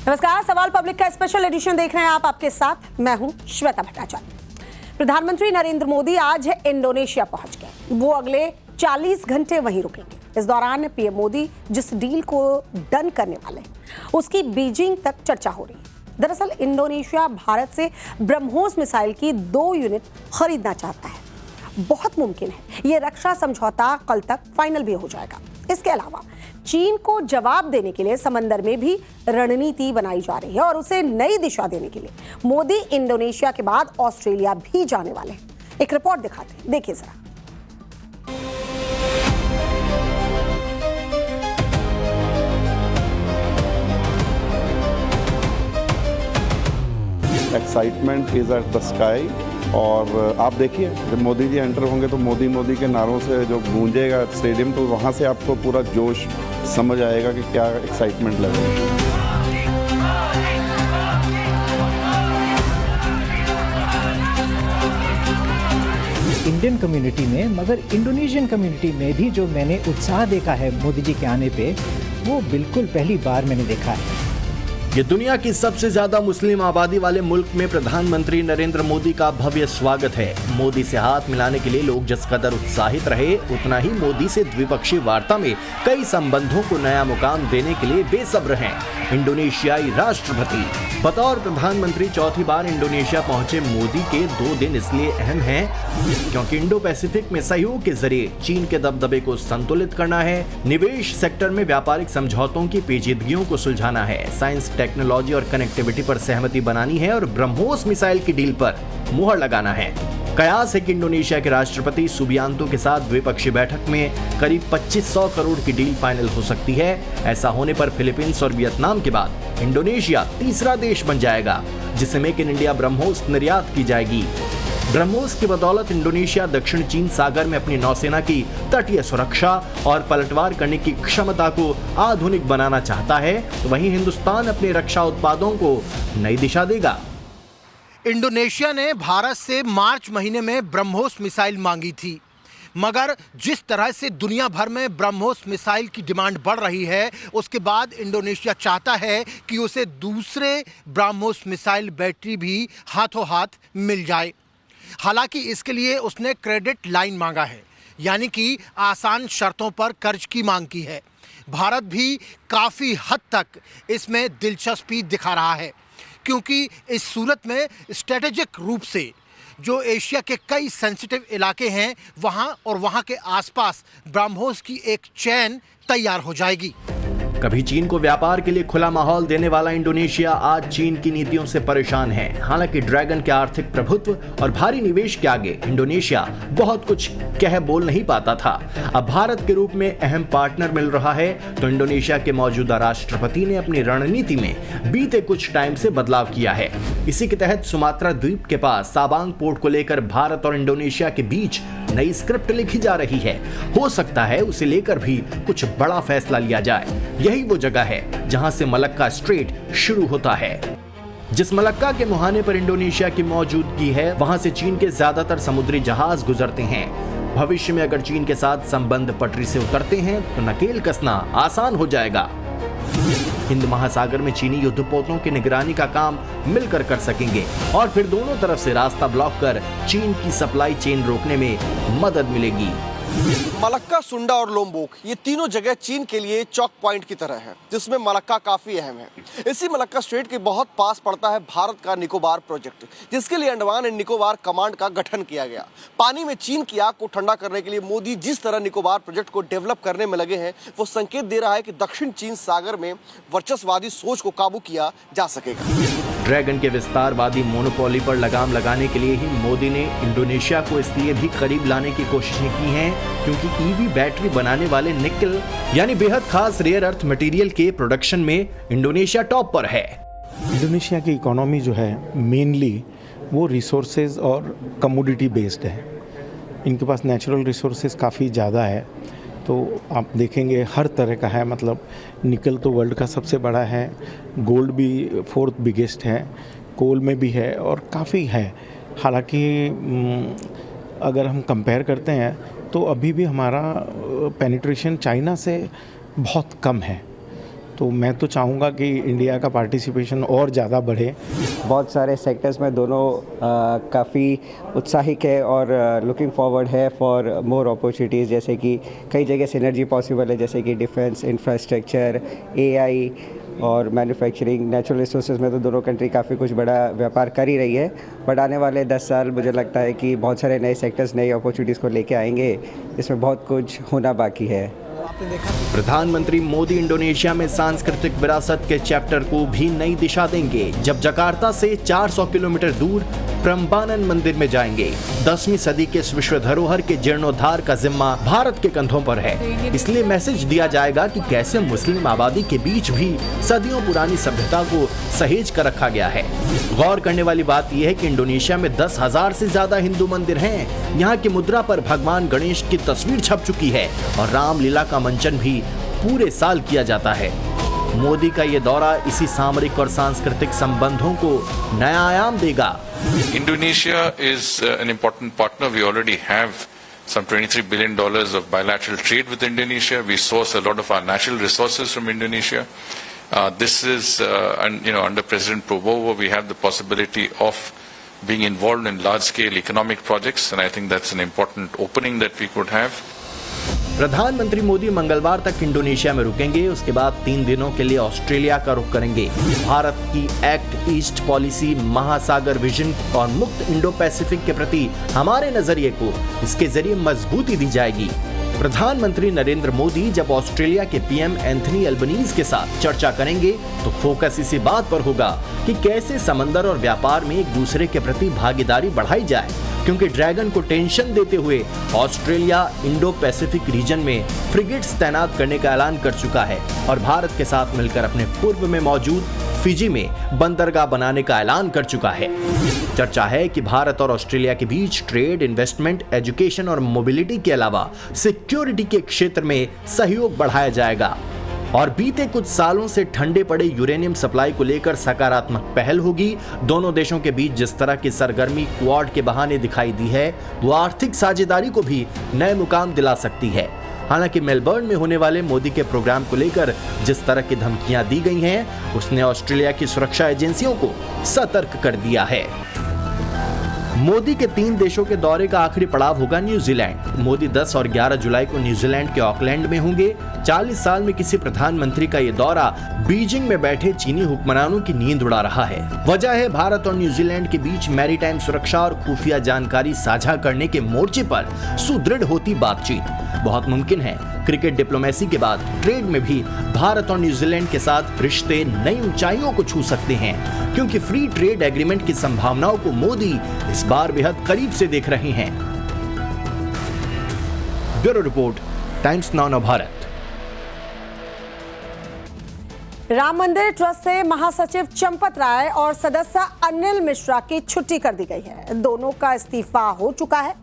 नमस्कार, सवाल पब्लिक का स्पेशल एडिशन देख रहे हैं आप, आपके साथ मैं हूं श्वेता भट्टाचार्य। प्रधानमंत्री नरेंद्र मोदी आज इंडोनेशिया पहुंच गए। वो अगले 40 घंटे वहीं रुकेंगे। इस दौरान पीएम मोदी जिस डील को डन करने वाले हैं उसकी बीजिंग तक चर्चा हो रही है। दरअसल इंडोनेशिया भारत से ब्रह्मोस मिसाइल की 2 यूनिट खरीदना चाहता है। बहुत मुमकिन है ये रक्षा समझौता कल तक फाइनल भी हो जाएगा। इसके अलावा चीन को जवाब देने के लिए समंदर में भी रणनीति बनाई जा रही है और उसे नई दिशा देने के लिए मोदी इंडोनेशिया के बाद ऑस्ट्रेलिया भी जाने वाले हैं। एक रिपोर्ट दिखाते हैं, देखिए जरा। Excitement is at the sky. और आप देखिए जब मोदी जी एंटर होंगे तो मोदी मोदी के नारों से जो गूंजेगा स्टेडियम, तो वहाँ से आपको पूरा जोश समझ आएगा कि क्या एक्साइटमेंट लगेगा। इंडियन कम्युनिटी में, मगर इंडोनेशियन कम्युनिटी में भी जो मैंने उत्साह देखा है मोदी जी के आने पे, वो बिल्कुल पहली बार मैंने देखा है। ये दुनिया की सबसे ज्यादा मुस्लिम आबादी वाले मुल्क में प्रधानमंत्री नरेंद्र मोदी का भव्य स्वागत है। मोदी से हाथ मिलाने के लिए लोग जिस कदर उत्साहित रहे, उतना ही मोदी से द्विपक्षीय वार्ता में कई संबंधों को नया मुकाम देने के लिए बेसब्र हैं। इंडोनेशियाई राष्ट्रपति बतौर प्रधानमंत्री चौथी बार इंडोनेशिया पहुंचे मोदी के 2 दिन इसलिए अहम हैं क्योंकि इंडो पैसिफिक में सहयोग के जरिए चीन के दबदबे को संतुलित करना है, निवेश सेक्टर में व्यापारिक समझौतों की पेचीदगियों को सुलझाना है, साइंस टेक्नोलॉजी और कनेक्टिविटी पर सहमति बनानी है और ब्रह्मोस मिसाइल की डील पर मुहर लगाना है। कयास है कि इंडोनेशिया के राष्ट्रपति सुबियांतो के साथ द्विपक्षीय बैठक में करीब 2500 करोड़ की डील फाइनल हो सकती है। ऐसा होने पर फिलीपींस और वियतनाम के बाद इंडोनेशिया तीसरा देश बन जाएगा जिसे मेक इन इंडिया ब्रह्मोस निर्यात की जाएगी। ब्रह्मोस की बदौलत इंडोनेशिया दक्षिण चीन सागर में अपनी नौसेना की तटीय सुरक्षा और पलटवार करने की क्षमता को आधुनिक बनाना चाहता है, तो वहीं हिंदुस्तान अपने रक्षा उत्पादों को नई दिशा देगा। इंडोनेशिया ने भारत से मार्च महीने में ब्रह्मोस मिसाइल मांगी थी, मगर जिस तरह से दुनिया भर में ब्रह्मोस मिसाइल की डिमांड बढ़ रही है, उसके बाद इंडोनेशिया चाहता है कि उसे दूसरे ब्रह्मोस मिसाइल बैटरी भी हाथों हाथ मिल जाए। हालांकि इसके लिए उसने क्रेडिट लाइन मांगा है, यानी कि आसान शर्तों पर कर्ज की मांग की है। भारत भी काफ़ी हद तक इसमें दिलचस्पी दिखा रहा है क्योंकि इस सूरत में स्ट्रेटेजिक रूप से जो एशिया के कई सेंसिटिव इलाके हैं वहाँ और वहाँ के आसपास ब्रह्मोस की एक चेन तैयार हो जाएगी। कभी चीन को व्यापार के लिए खुला माहौल देने वाला इंडोनेशिया आज चीन की नीतियों से परेशान है। हालांकि ड्रैगन के आर्थिक प्रभुत्व और भारी निवेश के आगे इंडोनेशिया बहुत कुछ कह बोल नहीं पाता था। अब भारत के रूप में अहम पार्टनर मिल रहा है, तो इंडोनेशिया के मौजूदा राष्ट्रपति ने अपनी रणनीति में बीते कुछ टाइम से बदलाव किया है। इसी के तहत सुमात्रा द्वीप के पास साबांग पोर्ट को लेकर भारत और इंडोनेशिया के बीच नई स्क्रिप्ट लिखी जा रही है। हो सकता है उसे लेकर भी कुछ बड़ा फैसला लिया जाए। यही वो जगह है जहां से मलक्का स्ट्रेट शुरू होता है। जिस मलक्का के मुहाने पर इंडोनेशिया की मौजूदगी है, वहां से चीन के ज्यादातर समुद्री जहाज गुजरते हैं। भविष्य में अगर चीन के साथ संबंध पटरी से उतरते हैं तो नकेल कसना आसान हो जाएगा। हिंद महासागर में चीनी युद्धपोतों की निगरानी का काम मिलकर कर सकेंगे और फिर दोनों तरफ से रास्ता ब्लॉक कर चीन की सप्लाई चेन रोकने में मदद मिलेगी। मलक्का, सुंडा और लोम्बोक ये तीनों जगह चीन के लिए चौक पॉइंट की तरह है, जिसमें मलक्का काफी अहम है। इसी मलक्का स्ट्रेट के बहुत पास पड़ता है भारत का निकोबार प्रोजेक्ट, जिसके लिए अंडमान एंड निकोबार कमांड का गठन किया गया। पानी में चीन की आग को ठंडा करने के लिए मोदी जिस तरह निकोबार प्रोजेक्ट को डेवलप करने में लगे हैं, वो संकेत दे रहा है कि दक्षिण चीन सागर में वर्चस्ववादी सोच को काबू किया जा सकेगा। ड्रैगन के विस्तारवादी मोनोपोली पर लगाम लगाने के लिए ही मोदी ने इंडोनेशिया को इसलिए भी करीब लाने की कोशिशें की हैं क्योंकि ईवी बैटरी बनाने वाले निकल यानी बेहद खास रेयर अर्थ मटेरियल के प्रोडक्शन में इंडोनेशिया टॉप पर है। इंडोनेशिया की इकोनॉमी जो है मेनली वो रिसोर्सेज और कमोडिटी बेस्ड है। इनके पास नेचुरल रिसोर्सेज काफ़ी ज़्यादा है, तो आप देखेंगे हर तरह का है। मतलब निकल तो वर्ल्ड का सबसे बड़ा है, गोल्ड भी 4th बिगेस्ट है, कोल में भी है और काफ़ी है। हालांकि अगर हम कंपेयर करते हैं तो अभी भी हमारा पेनिट्रेशन चाइना से बहुत कम है। तो मैं तो चाहूँगा कि इंडिया का पार्टिसिपेशन और ज़्यादा बढ़े। बहुत सारे सेक्टर्स में दोनों काफ़ी उत्साहित है और लुकिंग फॉरवर्ड है फॉर मोर अपॉर्चुनिटीज़, जैसे कि कई जगह सिनर्जी पॉसिबल है, जैसे कि डिफेंस, इंफ्रास्ट्रक्चर, एआई और मैन्युफैक्चरिंग। नेचुरल रिसोर्सेज में तो दोनों कंट्री काफ़ी कुछ बड़ा व्यापार कर ही रही है, बट आने वाले 10 साल मुझे लगता है कि बहुत सारे नए सेक्टर्स नई अपॉर्चुनिटीज़ को लेके आएंगे, इसमें बहुत कुछ होना बाकी है। प्रधानमंत्री मोदी इंडोनेशिया में सांस्कृतिक विरासत के चैप्टर को भी नई दिशा देंगे जब जकार्ता से 400 किलोमीटर दूर प्रम्बानन मंदिर में जाएंगे। 10वीं सदी के इस विश्व धरोहर के जीर्णोद्धार का जिम्मा भारत के कंधों पर है, इसलिए मैसेज दिया जाएगा कि कैसे मुस्लिम आबादी के बीच भी सदियों पुरानी सभ्यता को सहेज कर रखा गया है। गौर करने वाली बात यह है कि इंडोनेशिया में 10,000 से ज्यादा हिंदू मंदिर हैं। यहाँ की मुद्रा पर भगवान गणेश की तस्वीर छप चुकी है और रामलीला का मंचन भी पूरे साल किया जाता है। मोदी का ये दौरा इसी सामरिक और सांस्कृतिक संबंधों को नया आयाम देगा। Indonesia is an important partner. We already have some $23 billion of bilateral trade with Indonesia. We source a lot of our natural resources from Indonesia. This is, under President Prabowo, we have the possibility of being involved in large-scale economic projects, and I think that's an important opening that we could have. प्रधानमंत्री मोदी मंगलवार तक Indonesia में रुकेंगे, उसके बाद 3 दिनों के लिए ऑस्ट्रेलिया का रुख करेंगे। भारत की एक्ट ईस्ट पॉलिसी, महासागर विजन और मुक्त इंडो पैसिफिक के प्रति हमारे नजरिए को इसके जरिए मजबूती दी जाएगी। प्रधानमंत्री नरेंद्र मोदी जब ऑस्ट्रेलिया के पीएम एंथनी अल्बनीज के साथ चर्चा करेंगे तो फोकस इसी बात पर होगा कि कैसे समंदर और व्यापार में एक दूसरे के प्रति भागीदारी बढ़ाई जाए, क्योंकि ड्रैगन को टेंशन देते हुए ऑस्ट्रेलिया इंडो पैसिफिक रीजन में फ्रिगेट्स तैनात करने का ऐलान कर चुका है और भारत के साथ मिलकर अपने पूर्व में मौजूद फिजी में बंदरगाह बनाने का ऐलान कर चुका है। चर्चा है कि भारत और ऑस्ट्रेलिया के बीच ट्रेड, इन्वेस्टमेंट, एजुकेशन और मोबिलिटी के अलावा सिक्योरिटी के क्षेत्र में सहयोग बढ़ाया जाएगा और बीते कुछ सालों से ठंडे पड़े यूरेनियम सप्लाई को लेकर सकारात्मक पहल होगी। दोनों देशों के बीच जिस तरह की सरगर्मी क्वाड के बहाने दिखाई दी है, वो आर्थिक साझेदारी को भी नए मुकाम दिला सकती है। हालांकि मेलबर्न में होने वाले मोदी के प्रोग्राम को लेकर जिस तरह की धमकियां दी गई हैं, उसने ऑस्ट्रेलिया की सुरक्षा एजेंसियों को सतर्क कर दिया है। मोदी के 3 देशों के दौरे का आखिरी पड़ाव होगा न्यूजीलैंड। मोदी 10 और 11 जुलाई को न्यूजीलैंड के ऑकलैंड में होंगे। 40 साल में किसी प्रधानमंत्री का ये दौरा बीजिंग में बैठे चीनी हुक्मरानों की नींद उड़ा रहा है। वजह है भारत और न्यूजीलैंड के बीच मैरीटाइम सुरक्षा और खुफिया जानकारी साझा करने के मोर्चे पर सुदृढ़ होती बातचीत। बहुत मुमकिन है क्रिकेट डिप्लोमेसी के बाद ट्रेड में भी भारत और न्यूजीलैंड के साथ रिश्ते नई ऊंचाइयों को छू सकते हैं, क्योंकि फ्री ट्रेड एग्रीमेंट की संभावनाओं को मोदी इस बार बेहद करीब से देख रहे हैं। Bureau report, times now Bharat. Ram मंदिर ट्रस्ट से महासचिव चंपत राय और सदस्य अनिल मिश्रा की छुट्टी कर दी गई है। दोनों का इस्तीफा हो चुका है।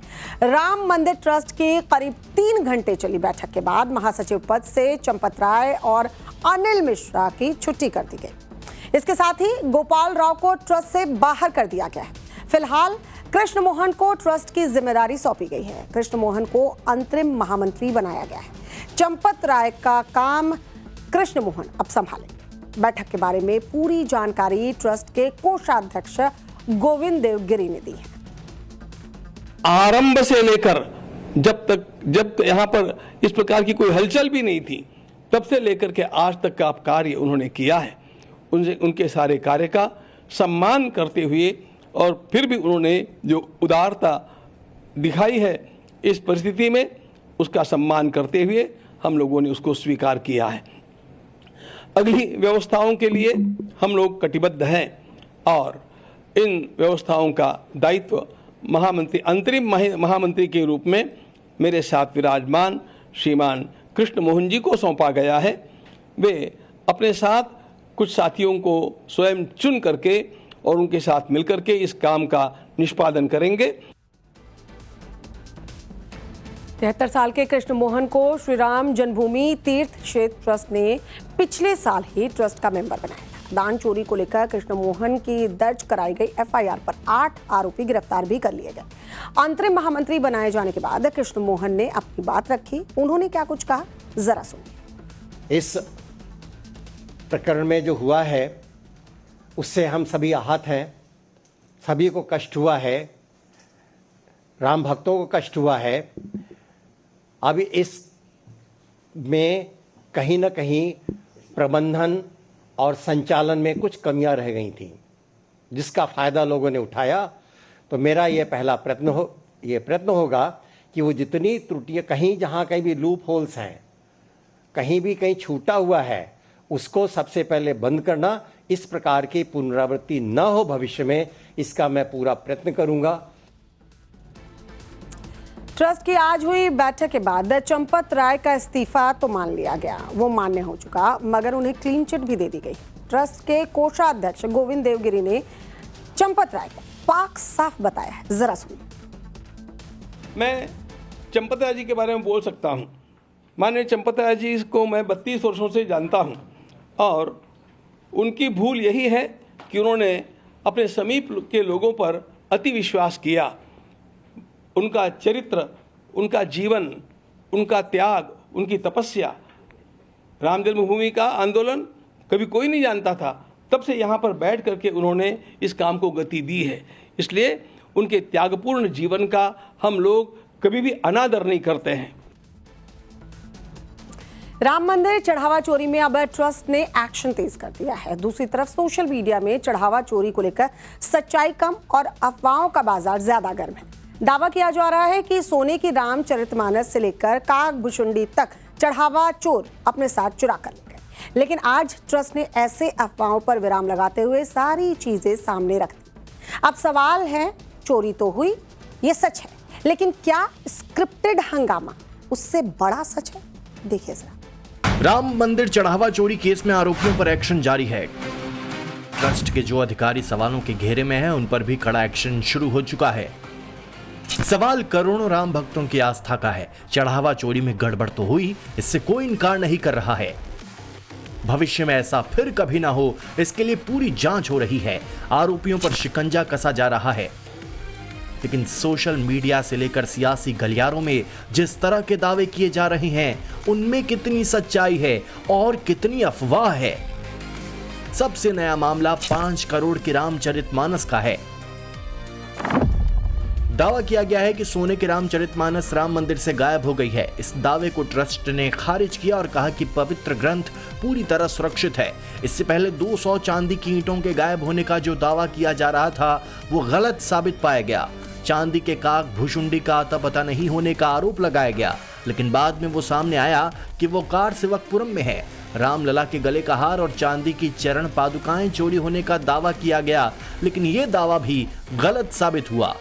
राम मंदिर ट्रस्ट की करीब 3 घंटे चली बैठक के बाद महासचिव पद से चंपत राय और अनिल मिश्रा की छुट्टी कर दी गई। इसके साथ ही गोपाल राव को ट्रस्ट से बाहर कर दिया गया है। फिलहाल कृष्ण मोहन को ट्रस्ट की जिम्मेदारी सौंपी गई है। कृष्ण मोहन को अंतरिम महामंत्री बनाया गया है। चंपत राय का काम कृष्ण मोहन अब संभालेंगे। बैठक के बारे में पूरी जानकारी ट्रस्ट के कोषाध्यक्ष गोविंद देवगिरी ने दी है। आरंभ से लेकर जब यहाँ पर इस प्रकार की कोई हलचल भी नहीं थी, तब से लेकर के आज तक का कार्य उन्होंने किया है। उनके सारे कार्य का सम्मान करते हुए और फिर भी उन्होंने जो उदारता दिखाई है इस परिस्थिति में, उसका सम्मान करते हुए हम लोगों ने उसको स्वीकार किया है। अगली व्यवस्थाओं के लिए हम लोग कटिबद्ध हैं और इन व्यवस्थाओं का दायित्व महामंत्री, अंतरिम महामंत्री के रूप में मेरे साथ विराजमान श्रीमान कृष्ण मोहन जी को सौंपा गया है। वे अपने साथ कुछ साथियों को स्वयं चुन करके और उनके साथ मिलकर के इस काम का निष्पादन करेंगे। 73 साल के कृष्ण मोहन को श्री राम जन्मभूमि तीर्थ क्षेत्र ट्रस्ट ने पिछले साल ही ट्रस्ट का मेंबर बनाया था। दान चोरी को लेकर कृष्ण मोहन की दर्ज कराई गई एफआईआर पर 8 आरोपी गिरफ्तार भी कर लिए गए। अंतरिम महामंत्री बनाए जाने के बाद कृष्ण मोहन ने अपनी बात रखी। उन्होंने क्या कुछ कहा, जरा सुनिए। इस प्रकरण में जो हुआ है उससे हम सभी आहत हैं, सभी को कष्ट हुआ है, राम भक्तों को कष्ट हुआ है। अब इस में कहीं न कहीं प्रबंधन और संचालन में कुछ कमियां रह गई थी, जिसका फ़ायदा लोगों ने उठाया। तो मेरा ये पहला प्रयत्न होगा कि वो जितनी त्रुटियां कहीं जहाँ कहीं भी लूप होल्स हैं, कहीं भी कहीं छूटा हुआ है, उसको सबसे पहले बंद करना। इस प्रकार की पुनरावृत्ति न हो भविष्य में, इसका मैं पूरा प्रयत्न करूंगा। ट्रस्ट की आज हुई बैठक के बाद चंपत राय का इस्तीफा तो मान लिया गया, वो मान्य हो चुका, मगर उन्हें क्लीन चिट भी दे दी गई। ट्रस्ट के कोषाध्यक्ष गोविंद देवगिरी ने चंपत राय को पाक साफ बताया है, जरा सुनिए। मैं चंपत राय जी के बारे में बोल सकता हूं। माननीय चंपत राय जी को मैं 32 वर्षों से जानता हूं और उनकी भूल यही है कि उन्होंने अपने समीप के लोगों पर अति विश्वास किया। उनका चरित्र, उनका जीवन, उनका त्याग, उनकी तपस्या, राम जन्मभूमि का आंदोलन कभी कोई नहीं जानता था, तब से यहाँ पर बैठ करके उन्होंने इस काम को गति दी है। इसलिए उनके त्यागपूर्ण जीवन का हम लोग कभी भी अनादर नहीं करते हैं। राम मंदिर चढ़ावा चोरी में अब ट्रस्ट ने एक्शन तेज कर दिया है। दूसरी तरफ सोशल मीडिया में चढ़ावा चोरी को लेकर सच्चाई कम और अफवाहों का बाजार ज्यादा गर्म है। दावा किया जा रहा है कि सोने की रामचरितमानस से लेकर कागभूषुंडी तक चढ़ावा चोर अपने साथ चुरा कर ले गए। लेकिन आज ट्रस्ट ने ऐसे अफवाहों पर विराम लगाते हुए सारी चीजें सामने रख दी। अब सवाल है, चोरी तो हुई, ये सच है, लेकिन क्या स्क्रिप्टेड हंगामा उससे बड़ा सच है? देखिए जरा। राम मंदिर चढ़ावा चोरी केस में आरोपियों पर एक्शन जारी है। ट्रस्ट के जो अधिकारी सवालों के घेरे में हैं, उन पर भी कड़ा एक्शन शुरू हो चुका है। सवाल करोड़ों राम भक्तों की आस्था का है। चढ़ावा चोरी में गड़बड़ तो हुई, इससे कोई इनकार नहीं कर रहा है। भविष्य में ऐसा फिर कभी ना हो, इसके लिए पूरी जांच हो रही है। आरोपियों पर शिकंजा कसा जा रहा है। लेकिन सोशल मीडिया से लेकर सियासी गलियारों में जिस तरह के दावे किए जा रहे हैं, उनमें कितनी सच्चाई है और कितनी अफवाह है। सबसे नया मामला 5 करोड़ की रामचरितमानस का है। दावा किया गया है कि सोने की रामचरितमानस राम मंदिर से गायब हो गई है। इस दावे को ट्रस्ट ने खारिज किया और कहा कि पवित्र ग्रंथ पूरी तरह सुरक्षित है। इससे पहले 200 चांदी की ईंटों के गायब होने का जो दावा किया जा रहा था, वो गलत साबित पाया गया। चांदी के कागभूषुंडी का अता पता नहीं होने का आरोप लगाया गया, लेकिन बाद में वो सामने आया कि वो कार सेवकपुरम में है। रामलला के गले का हार और चांदी की चरण पादुकाएं चोरी होने का दावा किया गया, लेकिन ये दावा भी गलत साबित हुआ।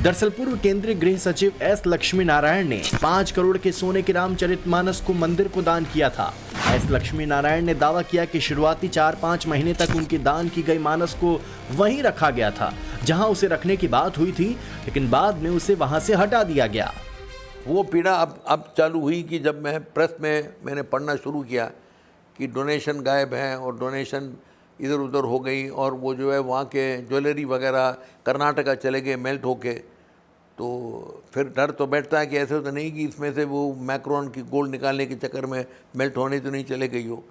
दरअसल पूर्व केंद्रीय गृह सचिव एस लक्ष्मी नारायण ने 5 करोड़ के सोने के रामचरितमानस को मंदिर को दान किया था। एस लक्ष्मी नारायण ने दावा किया कि शुरुआती 4-5 महीने तक उनकी दान की गई मानस को वहीं रखा गया था जहां उसे रखने की बात हुई थी, लेकिन बाद में उसे वहां से हटा दिया गया। वो पीड़ा अब चालू हुई कि जब मैं प्रेस में मैंने पढ़ना शुरू किया कि डोनेशन गायब हैं और डोनेशन इधर उधर हो गई, और वो जो है वहाँ के ज्वेलरी वगैरह कर्नाटका चले गए मेल्ट होके। तो फिर डर तो बैठता है कि ऐसे तो नहीं कि इसमें से वो मैक्रोन की गोल्ड निकालने के चक्कर में मेल्ट होने तो नहीं चले गई हो।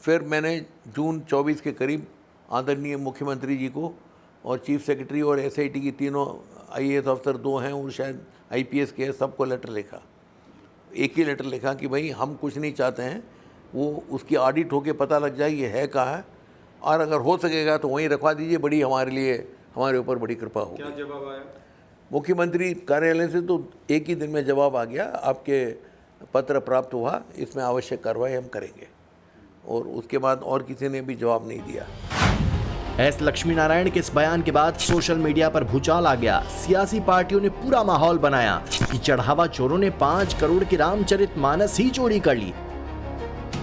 फिर मैंने जून 24 के करीब आदरणीय मुख्यमंत्री जी को और चीफ सेक्रेटरी और SIT की तीनों IAS अफसर 2 हैं और शायद IPS के सबको लेटर लिखा। एक ही लेटर लिखा कि भाई हम कुछ नहीं चाहते हैं, वो उसकी ऑडिट होके पता लग जाए ये है कहाँ है, और अगर हो सकेगा तो वहीं रखवा दीजिए, बड़ी हमारे ऊपर बड़ी कृपा होगी। क्या जवाब आया? मुख्यमंत्री कार्यालय से तो एक ही दिन में जवाब आ गया, आपके पत्र प्राप्त हुआ, इसमें आवश्यक कार्रवाई हम करेंगे। और उसके बाद और किसी ने भी जवाब नहीं दिया। एस लक्ष्मी नारायण के इस बयान के बाद सोशल मीडिया पर भूचाल आ गया। सियासी पार्टियों ने पूरा माहौल बनाया कि चढ़ावा चोरों ने 5 करोड़ की रामचरितमानस ही चोरी कर ली।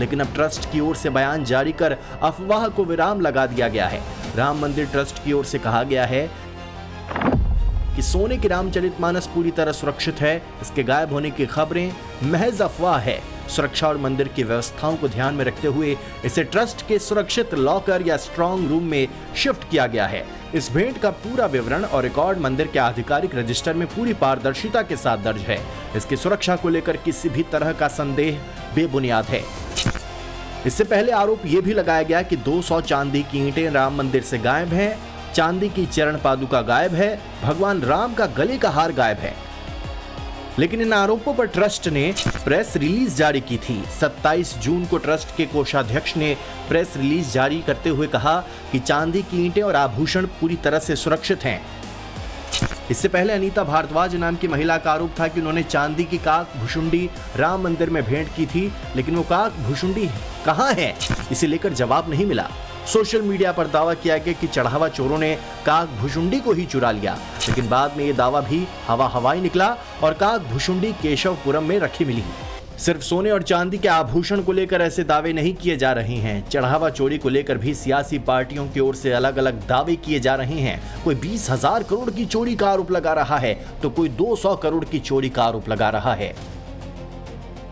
लेकिन अब ट्रस्ट की ओर से बयान जारी कर अफवाह को विराम लगा दिया गया है। राम मंदिर ट्रस्ट की ओर से कहा गया है कि सोने की रामचरितमानस पूरी तरह सुरक्षित है। इसके गायब होने की खबरें महज अफवाह है। सुरक्षा और मंदिर की व्यवस्थाओं को ध्यान में रखते हुए इसे ट्रस्ट के सुरक्षित लॉकर या स्ट्रांग रूम में शिफ्ट किया गया है। इस भेंट का पूरा विवरण और रिकॉर्ड मंदिर के आधिकारिक रजिस्टर में पूरी पारदर्शिता के साथ दर्ज है। इसकी सुरक्षा को लेकर किसी भी तरह का संदेह बेबुनियाद है। इससे पहले आरोप यह भी लगाया गया कि 200 चांदी की ईंटें राम मंदिर से गायब हैं, चांदी की चरण पादुका गायब है, भगवान राम का गले का हार गायब है। लेकिन इन आरोपों पर ट्रस्ट ने प्रेस रिलीज जारी की थी। 27 जून को ट्रस्ट के कोषाध्यक्ष ने प्रेस रिलीज जारी करते हुए कहा कि चांदी की ईंटें और आभूषण पूरी तरह से सुरक्षित हैं। इससे पहले अनीता भारद्वाज नाम की महिला का आरोप था कि उन्होंने चांदी की काक भुशुंडी राम मंदिर में भेंट की थी, लेकिन वो काक भुशुंडी कहां है, इसे लेकर जवाब नहीं मिला। सोशल मीडिया पर दावा किया गया कि चढ़ावा चोरों ने काक भुशुंडी को ही चुरा लिया, लेकिन बाद में ये दावा भी हवाई निकला और काक भुशुंडी केशवपुरम में रखी मिली। सिर्फ सोने और चांदी के आभूषण को लेकर ऐसे दावे नहीं किए जा रहे हैं। चढ़ावा चोरी को लेकर भी सियासी पार्टियों की ओर से अलग अलग दावे किए जा रहे हैं। कोई 20,000 करोड़ की चोरी का आरोप लगा रहा है तो कोई 200 करोड़ की चोरी का आरोप लगा रहा है।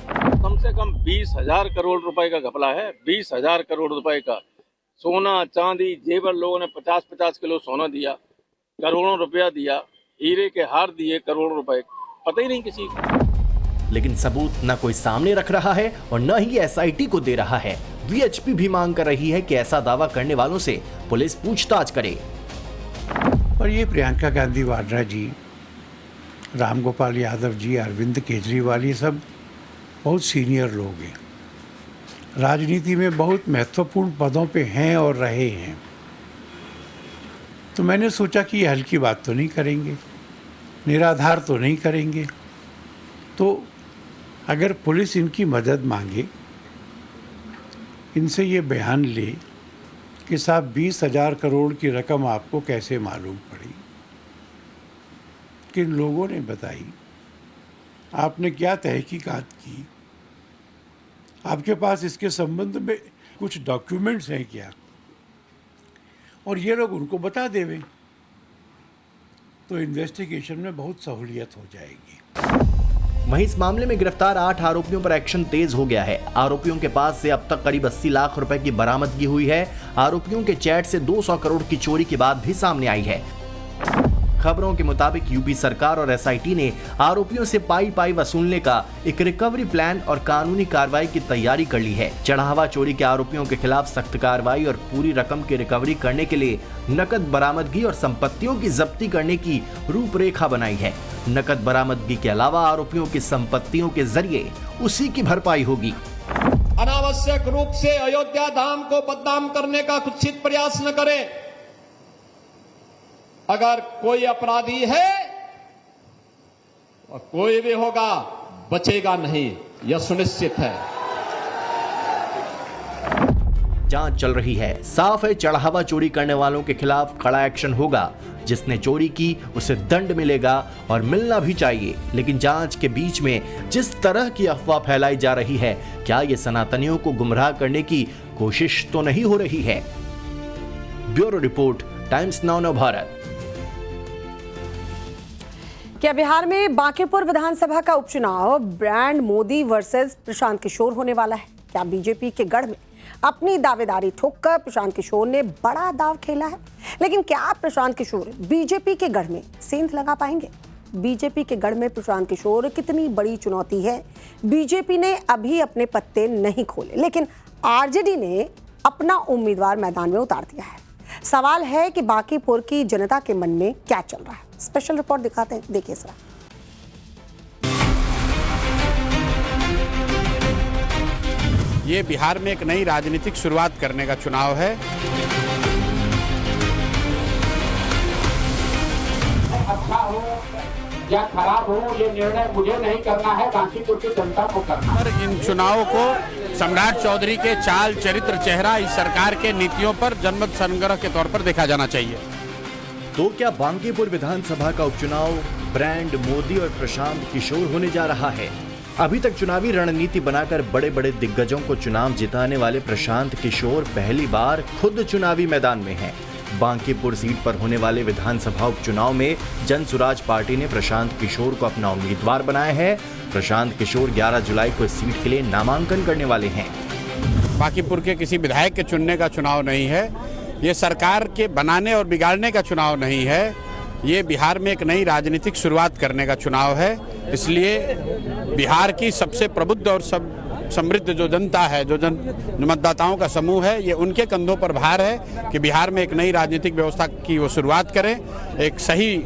कम से कम 20,000 करोड़ रुपए का घपला है। 20,000 करोड़ रुपए का सोना चांदी जेवर, लोगों ने 50-50 किलो सोना दिया, करोड़ों रुपया दिया, हीरे के हार दिए करोड़ों रुपए, पता ही नहीं किसी को। लेकिन सबूत न कोई सामने रख रहा है और न ही एसआईटी को दे रहा है। वीएचपी भी मांग कर रही है कि ऐसा दावा करने वालों से पुलिस पूछताछ करे। और ये प्रियंका गांधी वाड्रा जी, रामगोपाल यादव जी, अरविंद केजरीवाल, ये सब बहुत सीनियर लोग हैं, राजनीति में बहुत महत्वपूर्ण पदों पे हैं और रहे हैं। तो मैंने सोचा कि ये हल्की बात तो नहीं करेंगे, निराधार तो नहीं करेंगे, तो अगर पुलिस इनकी मदद मांगे, इनसे ये बयान ले कि साहब 20,000 करोड़ की रकम आपको कैसे मालूम पड़ी, किन लोगों ने बताई, आपने क्या तहकीकात की, आपके पास इसके संबंध में कुछ डॉक्यूमेंट्स हैं क्या, और ये लोग उनको बता देवें तो इन्वेस्टिगेशन में बहुत सहूलियत हो जाएगी। वहीं इस मामले में गिरफ्तार 8 आरोपियों पर एक्शन तेज हो गया है। आरोपियों के पास से अब तक करीब 80 लाख रुपए की बरामदगी हुई है। आरोपियों के चैट से 200 करोड़ की चोरी की बात भी सामने आई है। खबरों के मुताबिक यूपी सरकार और एसआईटी ने आरोपियों से पाई वसूलने का एक रिकवरी प्लान और कानूनी कार्रवाई की तैयारी कर ली है। चढ़ावा चोरी के आरोपियों के खिलाफ सख्त कार्रवाई और पूरी रकम की रिकवरी करने के लिए नकद बरामदगी और संपत्तियों की जब्ती करने की रूपरेखा बनाई है। नकद बरामदगी के अलावा आरोपियों की संपत्तियों के जरिए उसी की भरपाई होगी। अनावश्यक रूप से अयोध्या धाम को बदनाम करने का कुत्सित प्रयास न करें। अगर कोई अपराधी है और कोई भी होगा, बचेगा नहीं, यह सुनिश्चित है। जांच चल रही है। साफ है चढ़ावा चोरी करने वालों के खिलाफ कड़ा एक्शन होगा। जिसने चोरी की उसे दंड मिलेगा और मिलना भी चाहिए। लेकिन जांच के बीच में जिस तरह की अफवाह फैलाई जा रही है, क्या ये सनातनियों को गुमराह करने की कोशिश तो नहीं हो रही है? Bureau report, times now Navbharat. क्या बिहार में बांकीपुर विधानसभा का उपचुनाव ब्रांड मोदी वर्सेस प्रशांत किशोर होने वाला है? क्या बीजेपी के गढ़ में अपनी दावेदारी ठोककर प्रशांत किशोर ने बड़ा दाव खेला है? लेकिन क्या प्रशांत किशोर बीजेपी के गढ़ में सेंध लगा पाएंगे? बीजेपी के गढ़ में प्रशांत किशोर कितनी बड़ी चुनौती है? बीजेपी ने अभी अपने पत्ते नहीं खोले, लेकिन आरजेडी ने अपना उम्मीदवार मैदान में उतार दिया है। सवाल है कि बांकीपुर की जनता के मन में क्या चल रहा है। स्पेशल रिपोर्ट दिखाते हैं, देखिए जरा। ये बिहार में एक नई राजनीतिक शुरुआत करने का चुनाव है। अच्छा हो या खराब हो, ये निर्णय मुझे नहीं करना है, बांकीपुर की जनता को करना है। पर इन चुनावों को सम्राट चौधरी के चाल चरित्र चेहरा इस सरकार के नीतियों पर जनमत संग्रह के तौर पर देखा जाना चाहिए। तो क्या बांकीपुर विधानसभा का उपचुनाव ब्रांड मोदी और प्रशांत किशोर होने जा रहा है? अभी तक चुनावी रणनीति बनाकर बड़े बड़े दिग्गजों को चुनाव जिताने वाले प्रशांत किशोर पहली बार खुद चुनावी मैदान में हैं। बांकीपुर सीट पर होने वाले विधानसभा उपचुनाव में जनसुराज पार्टी ने प्रशांत किशोर को अपना उम्मीदवार बनाया है। प्रशांत किशोर 11 जुलाई को इस सीट के लिए नामांकन करने वाले हैं। बांकीपुर के किसी विधायक के चुनने का चुनाव नहीं है, ये सरकार के बनाने और बिगाड़ने का चुनाव नहीं है, ये बिहार में एक नई राजनीतिक शुरुआत करने का चुनाव है। इसलिए बिहार की सबसे प्रबुद्ध और सब समृद्ध जो जनता है, जो मतदाताओं का समूह है, ये उनके कंधों पर भार है कि बिहार में एक नई राजनीतिक व्यवस्था की वो शुरुआत करें, एक सही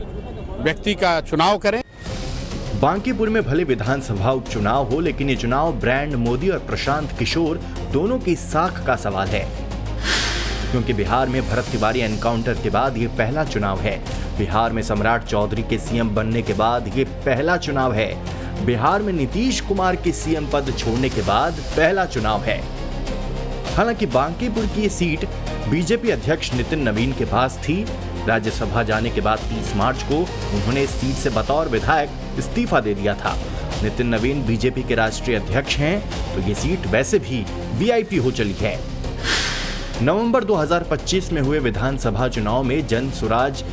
व्यक्ति का चुनाव करें। बांकीपुर में भले विधानसभा उपचुनाव हो, लेकिन ये चुनाव ब्रांड मोदी और प्रशांत किशोर दोनों की साख का सवाल है, क्योंकि बिहार में भरत तिवारी एनकाउंटर के बाद ये पहला चुनाव है। बिहार में सम्राट चौधरी के सीएम बनने के बाद ये पहला चुनाव है। बिहार में नीतीश कुमार के सीएम पद छोड़ने के बाद पहला चुनाव है। हालांकि बांकीपुर की ये सीट बीजेपी अध्यक्ष नितिन नवीन के पास थी। राज्यसभा जाने के बाद 30 मार्च को उन्होंने इस सीट से बतौर विधायक इस्तीफा दे दिया था। नितिन नवीन बीजेपी के राष्ट्रीय अध्यक्ष हैं, तो ये सीट वैसे भी वीआईपी हो चली है। नवंबर 2025 में हुए विधानसभा चुनाव में जन स्वराज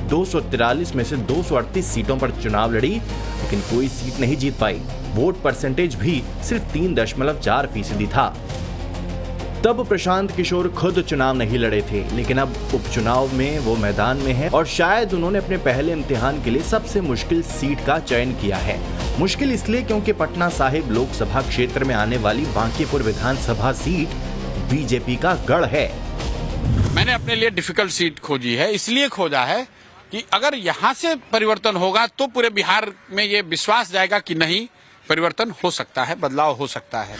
243 में से 238 सीटों पर चुनाव लड़ी, लेकिन कोई सीट नहीं जीत पाई। वोट परसेंटेज भी सिर्फ 3.4% था। तब प्रशांत किशोर खुद चुनाव नहीं लड़े थे, लेकिन अब उपचुनाव में वो मैदान में है और शायद उन्होंने अपने पहले इम्तिहान के लिए सबसे मुश्किल सीट का चयन किया है। मुश्किल इसलिए क्योंकि पटना साहिब लोकसभा क्षेत्र में आने वाली बांकीपुर विधानसभा सीट बीजेपी का गढ़ है। मैंने अपने लिए डिफिकल्ट सीट खोजी है, इसलिए खोजा है कि अगर यहाँ से परिवर्तन होगा तो पूरे बिहार में ये विश्वास जाएगा कि नहीं, परिवर्तन हो सकता है, बदलाव हो सकता है।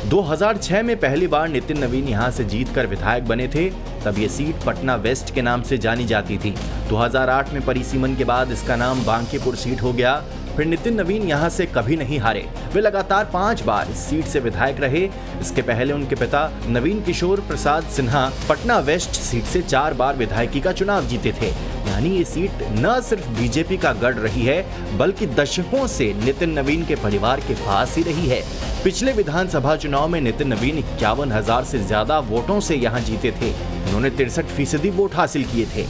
2006 में पहली बार नितिन नवीन यहां से जीतकर विधायक बने थे। तब ये सीट पटना वेस्ट के नाम से जानी जाती थी। 2008 में परिसीमन के बाद इसका नाम बांकीपुर सीट हो गया। फिर नितिन नवीन यहां से कभी नहीं हारे। वे लगातार 5 बार इस सीट से विधायक रहे। इसके पहले उनके पिता नवीन किशोर प्रसाद सिन्हा पटना वेस्ट सीट से 4 बार विधायकी का चुनाव जीते थे। यानी ये सीट न सिर्फ बीजेपी का गढ़ रही है, बल्कि दशकों से नितिन नवीन के परिवार के पास ही रही है। पिछले विधानसभा चुनाव में नितिन नवीन 51,000 से ज्यादा वोटों से यहां जीते थे। उन्होंने 63% वोट हासिल किए थे।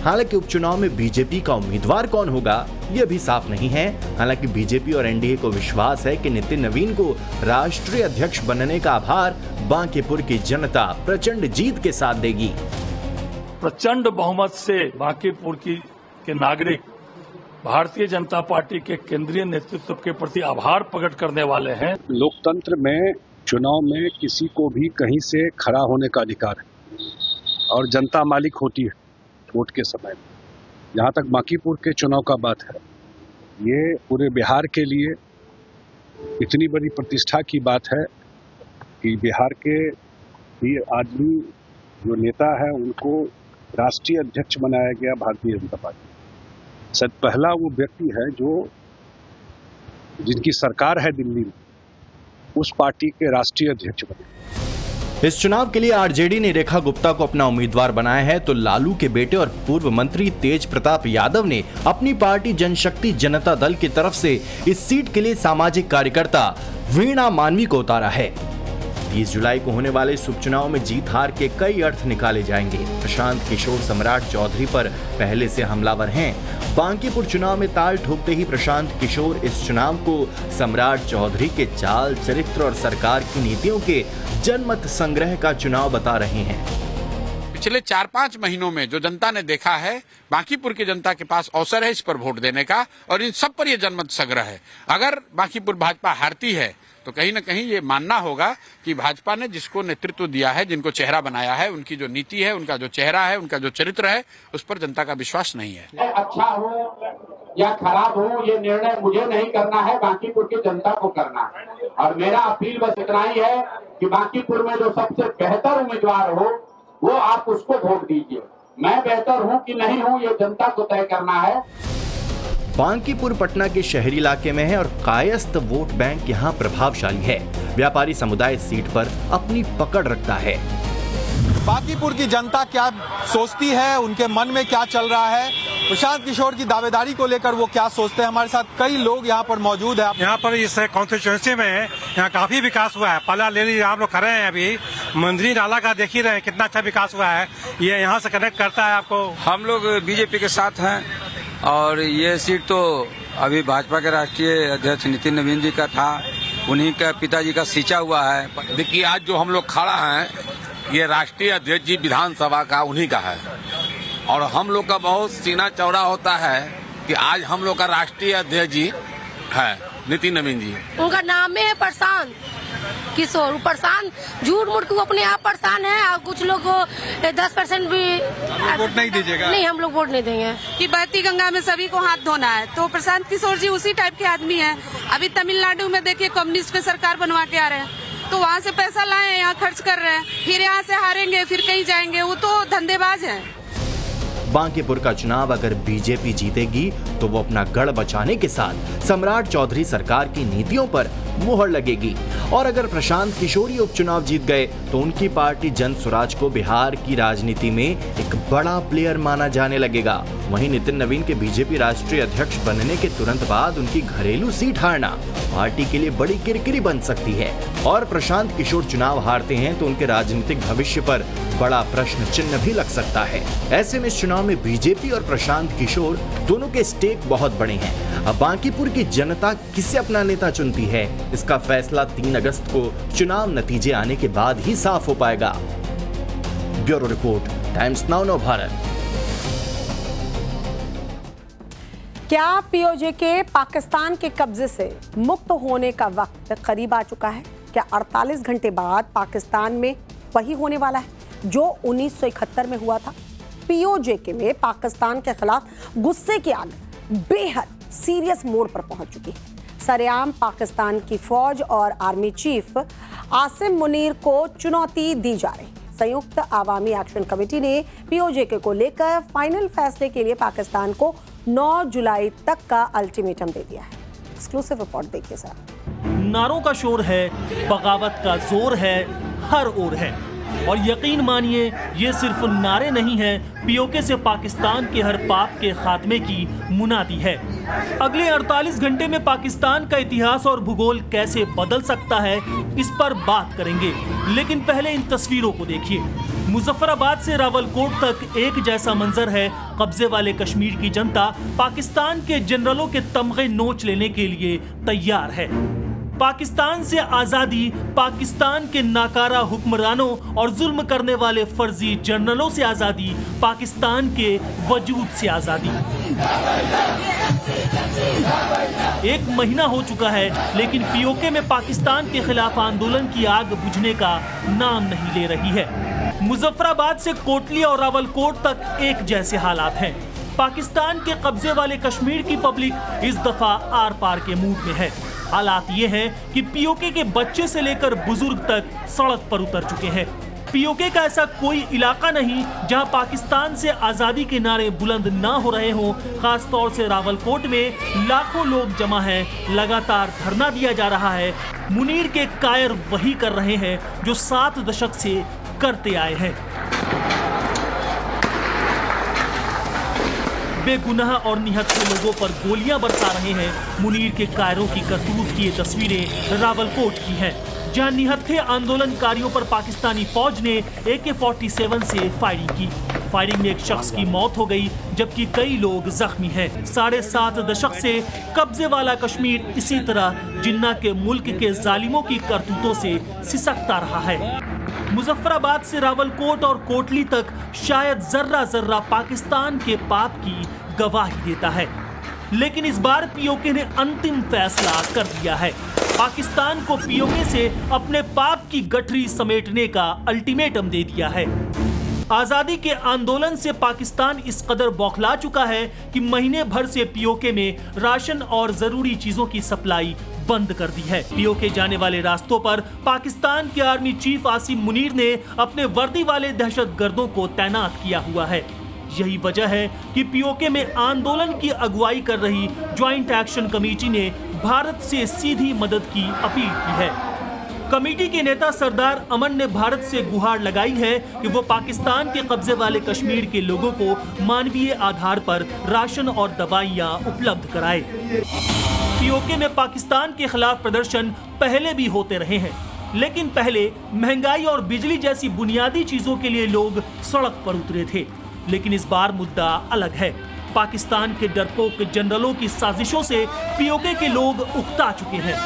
हालांकि उपचुनाव में बीजेपी का उम्मीदवार कौन होगा, यह भी साफ नहीं है। हालांकि बीजेपी और एनडीए को विश्वास है कि नितिन नवीन को राष्ट्रीय अध्यक्ष बनने का आभार बांकीपुर की जनता प्रचंड जीत के साथ देगी। प्रचंड बहुमत से बांकीपुर के नागरिक भारतीय जनता पार्टी के केंद्रीय नेतृत्व के प्रति आभार प्रकट करने वाले हैं। लोकतंत्र में चुनाव में किसी को भी कहीं से खड़ा होने का अधिकार है और जनता मालिक होती है वोट के समय में। जहाँ तक बांकीपुर के चुनाव का बात है, ये पूरे बिहार के लिए इतनी बड़ी प्रतिष्ठा की बात है कि बिहार के ही आदमी जो नेता है उनको राष्ट्रीय अध्यक्ष बनाया गया भारतीय जनता पार्टी। शायद पहला वो व्यक्ति है जो जिनकी सरकार है दिल्ली में, उस पार्टी के राष्ट्रीय अध्यक्ष बने। इस चुनाव के लिए आरजेडी ने रेखा गुप्ता को अपना उम्मीदवार बनाया है, तो लालू के बेटे और पूर्व मंत्री तेज प्रताप यादव ने अपनी पार्टी जनशक्ति जनता दल की तरफ से इस सीट के लिए सामाजिक कार्यकर्ता वीणा मानवी को उतारा है। 30 जुलाई को होने वाले इस उपचुनाव में जीत हार के कई अर्थ निकाले जाएंगे। प्रशांत किशोर सम्राट चौधरी पर पहले से हमलावर हैं। बांकीपुर चुनाव में ताल ठोकते ही प्रशांत किशोर इस चुनाव को सम्राट चौधरी के चाल चरित्र और सरकार की नीतियों के जनमत संग्रह का चुनाव बता रहे हैं। पिछले 4-5 महीनों में जो जनता ने देखा है, बांकीपुर की जनता के पास अवसर है इस पर वोट देने का, और इन सब पर यह जनमत संग्रह है। अगर बांकीपुर भाजपा हारती है तो कहीं न कहीं ये मानना होगा कि भाजपा ने जिसको नेतृत्व दिया है, जिनको चेहरा बनाया है, उनकी जो नीति है, उनका जो चेहरा है, उनका जो चरित्र है, उस पर जनता का विश्वास नहीं है। अच्छा हो या खराब हो, ये निर्णय मुझे नहीं करना है, बांकीपुर की जनता को करना है। और मेरा अपील बस इतना ही है कि बांकीपुर में जो सबसे बेहतर उम्मीदवार हो वो आप उसको वोट दीजिए। मैं बेहतर हूँ कि नहीं हूँ, ये जनता को तय करना है। बांकीपुर पटना के शहरी इलाके में है और कायस्थ वोट बैंक यहाँ प्रभावशाली है। व्यापारी समुदाय इस सीट पर अपनी पकड़ रखता है। बांकीपुर की जनता क्या सोचती है, उनके मन में क्या चल रहा है, प्रशांत किशोर की दावेदारी को लेकर वो क्या सोचते हैं। हमारे साथ कई लोग यहाँ पर मौजूद है। यहाँ पर इस कॉन्स्टिट्यूएंसी में यहाँ काफी विकास हुआ है। पहला ले लीजिए, आप लोग खड़े हैं अभी मंदिर नाला का देख ही रहे हैं कितना अच्छा विकास हुआ है। ये यहाँ से कनेक्ट करता है आपको। हम लोग बीजेपी के साथ हैं और ये सीट तो अभी भाजपा के राष्ट्रीय अध्यक्ष नितिन नवीन जी का था, उन्हीं का पिताजी का सींचा हुआ है। देखिए आज जो हम लोग खड़ा हैं, ये राष्ट्रीय अध्यक्ष जी विधानसभा का उन्हीं का है, और हम लोग का बहुत सीना चौड़ा होता है कि आज हम लोग का राष्ट्रीय अध्यक्ष जी है नितिन नवीन जी। उनका नाम है प्रशांत किशोर। प्रशांत झूठ मूठ के वो अपने आप परेशान है और कुछ लोग को 10% भी वोट नहीं दीजिएगा? नहीं, हम लोग वोट नहीं देंगे। कि बहती गंगा में सभी को हाथ धोना है, तो प्रशांत किशोर जी उसी टाइप के आदमी हैं। अभी तमिलनाडु में देखिए कम्युनिस्ट की सरकार बनवा के आ रहे हैं, तो वहाँ से पैसा लाए यहाँ खर्च कर रहे हैं, फिर यहाँ से हारेंगे फिर कहीं जाएंगे, वो तो धंधेबाज है। बांकीपुर का चुनाव अगर बीजेपी जीतेगी तो वो अपना गढ़ बचाने के साथ सम्राट चौधरी सरकार की नीतियों पर मुहर लगेगी, और अगर प्रशांत किशोर उपचुनाव जीत गए तो उनकी पार्टी जन स्वराज को बिहार की राजनीति में एक बड़ा प्लेयर माना जाने लगेगा। वहीं नितिन नवीन के बीजेपी राष्ट्रीय अध्यक्ष बनने के तुरंत बाद उनकी घरेलू सीट हारना पार्टी के लिए बड़ी किरकिरी बन सकती है, और प्रशांत किशोर चुनाव हारते हैं तो उनके राजनीतिक भविष्य पर बड़ा प्रश्न चिन्ह भी लग सकता है। ऐसे में इस चुनाव में बीजेपी और प्रशांत किशोर दोनों के स्टेक बहुत बड़े हैं। अब बांकीपुर की जनता किसे अपना नेता चुनती है, इसका फैसला 3 अगस्त को चुनाव नतीजे आने के बाद ही साफ हो पाएगा। ब्यूरो रिपोर्ट, टाइम्स नाउ नव भारत। क्या पीओजे के पाकिस्तान के कब्जे से मुक्त होने का वक्त करीब आ चुका है? क्या 48 घंटे बाद पाकिस्तान में वही होने वाला है जो 1971 में हुआ था? पीओजे के में पाकिस्तान के खिलाफ गुस्से की आग बेहद सीरियस मोड़ पर पहुंच चुकी है। सरेआम पाकिस्तान की फौज और आर्मी चीफ आसिम मुनीर को चुनौती दी जा रही है। संयुक्त आवामी एक्शन कमेटी ने पीओजे के को लेकर फाइनल फैसले के लिए पाकिस्तान को 9 जुलाई तक का अल्टीमेटम दे दिया है। एक्सक्लूसिव रिपोर्ट देखिए सर। नारों का शोर है, बगावत का जोर है, हर ओर है, और यकीन मानिए ये सिर्फ नारे नहीं हैं, पीओके से पाकिस्तान के हर पाप के खात्मे की मुनादी है। अगले 48 घंटे में पाकिस्तान का इतिहास और भूगोल कैसे बदल सकता है, इस पर बात करेंगे, लेकिन पहले इन तस्वीरों को देखिए। मुजफ्फराबाद से रावलकोट तक एक जैसा मंजर है। कब्जे वाले कश्मीर की जनता पाकिस्तान के जनरलों के तमगे नोच लेने के लिए तैयार है। पाकिस्तान से आजादी, पाकिस्तान के नाकारा हुक्मरानों और जुल्म करने वाले फर्जी जनरलों से आजादी, पाकिस्तान के वजूद से आजादी। 1 महीना हो चुका है, लेकिन पीओके में पाकिस्तान के खिलाफ आंदोलन की आग बुझने का नाम नहीं ले रही है। मुजफ्फराबाद से कोटली और रावलकोट तक एक जैसे हालात हैं। पाकिस्तान के कब्जे वाले कश्मीर की पब्लिक इस दफा आर पार के मूड में है। हालात ये हैं कि पीओके के बच्चे से लेकर बुजुर्ग तक सड़क पर उतर चुके हैं। पीओके का ऐसा कोई इलाका नहीं जहां पाकिस्तान से आजादी के नारे बुलंद ना हो रहे हों। खास तौर से रावलकोट में लाखों लोग जमा हैं, लगातार धरना दिया जा रहा है। मुनीर के कायर वही कर रहे हैं जो 7 दशक से करते आए हैं। बेगुनाह और निहत्थे लोगों पर गोलियां बरसा रहे हैं। मुनीर के कायरों की करतूत की ये तस्वीरें रावलकोट की हैं, जहां निहत्थे आंदोलनकारियों पर पाकिस्तानी फौज ने AK-47 से फायरिंग की। फायरिंग में एक शख्स की मौत हो गई, जबकि कई लोग जख्मी हैं। 7.5 दशक से कब्जे वाला कश्मीर इसी तरह जिन्ना के मुल्क के जालिमों की करतूतों से सिसकता रहा है। मुजफ्फराबाद से रावलकोट और कोटली तक शायद जर्रा जर्रा पाकिस्तान के पाप की गवाही देता है, लेकिन इस बार पीओके ने अंतिम फैसला कर दिया है। पाकिस्तान को पीओके से अपने पाप की गठरी समेटने का अल्टीमेटम दे दिया है। आजादी के आंदोलन से पाकिस्तान इस कदर बौखला चुका है कि महीने भर से पीओके में राशन और जरूरी चीजों की सप्लाई बंद कर दी है। पीओके जाने वाले रास्तों पर पाकिस्तान के आर्मी चीफ आसिम मुनीर ने अपने वर्दी वाले दहशतगर्दों को तैनात किया हुआ है। यही वजह है कि पीओके में आंदोलन की अगुवाई कर रही ज्वाइंट एक्शन कमेटी ने भारत से सीधी मदद की अपील की है। कमेटी के नेता सरदार अमन ने भारत से गुहार लगाई है कि वो पाकिस्तान के कब्जे वाले कश्मीर के लोगों को मानवीय आधार पर राशन और दवाइयां उपलब्ध कराए। पीओके में पाकिस्तान के खिलाफ प्रदर्शन पहले भी होते रहे हैं, लेकिन पहले महंगाई और बिजली जैसी बुनियादी चीजों के लिए लोग सड़क पर उतरे थे, लेकिन इस बार मुद्दा अलग है। पाकिस्तान के डरपोक जनरलों की साजिशों से पीओके के लोग उकता चुके हैं,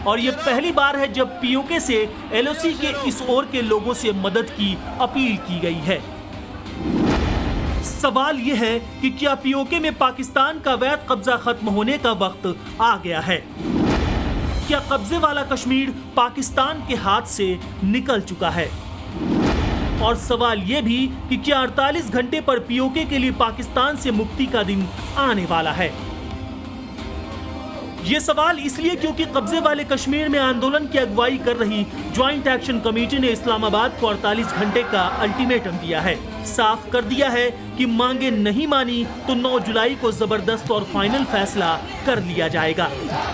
और ये पहली बार है जब पीओके से एलओसी के इस ओर के लोगों से मदद की अपील की गई है। सवाल यह है कि क्या पीओके में पाकिस्तान का वैध कब्जा खत्म होने का वक्त आ गया है? क्या कब्जे वाला कश्मीर पाकिस्तान के हाथ से निकल चुका है? और सवाल ये भी कि क्या 48 घंटे पर पीओके के लिए पाकिस्तान से मुक्ति का दिन आने वाला है? ये सवाल इसलिए क्योंकि कब्जे वाले कश्मीर में आंदोलन की अगुवाई कर रही ज्वाइंट एक्शन कमेटी ने इस्लामाबाद को 48 घंटे का अल्टीमेटम दिया है। साफ कर दिया है कि मांगे नहीं मानी तो 9 जुलाई को जबरदस्त और फाइनल फैसला कर लिया जाएगा,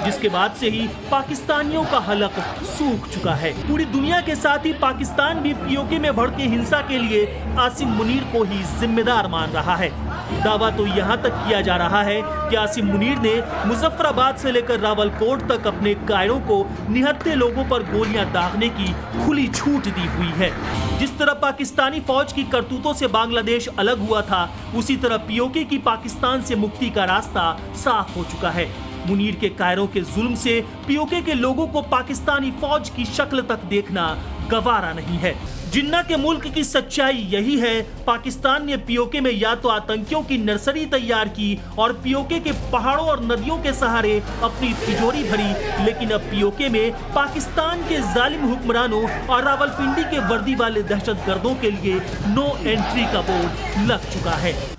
जिसके बाद से ही पाकिस्तानियों का हलक सूख चुका है। पूरी दुनिया के साथ ही पाकिस्तान भी पीओके में भड़के हिंसा के लिए आसिम मुनीर को ही जिम्मेदार मान रहा है। दावा तो यहाँ तक किया जा रहा है कि आसिम मुनीर ने मुजफ्फराबाद से लेकर रावलकोट तक अपने कायरों को निहत्थे लोगों पर गोलियां दागने की खुली छूट दी हुई है। जिस तरह पाकिस्तानी फौज की करतूतों से बांग्लादेश अलग हुआ था, उसी तरह पीओके की पाकिस्तान से मुक्ति का रास्ता साफ हो चुका है। मुनीर के कायरों के जुल्म से पीओके के लोगों को पाकिस्तानी फौज की शक्ल तक देखना गवारा नहीं है। जिन्ना के मुल्क की सच्चाई यही है, पाकिस्तान ने पीओके में या तो आतंकियों की नर्सरी तैयार की और पीओके के पहाड़ों और नदियों के सहारे अपनी तिजोरी भरी, लेकिन अब पीओके में पाकिस्तान के जालिम हुक्मरानों और रावलपिंडी के वर्दी वाले दहशतगर्दों के लिए नो एंट्री का बोर्ड लग चुका है।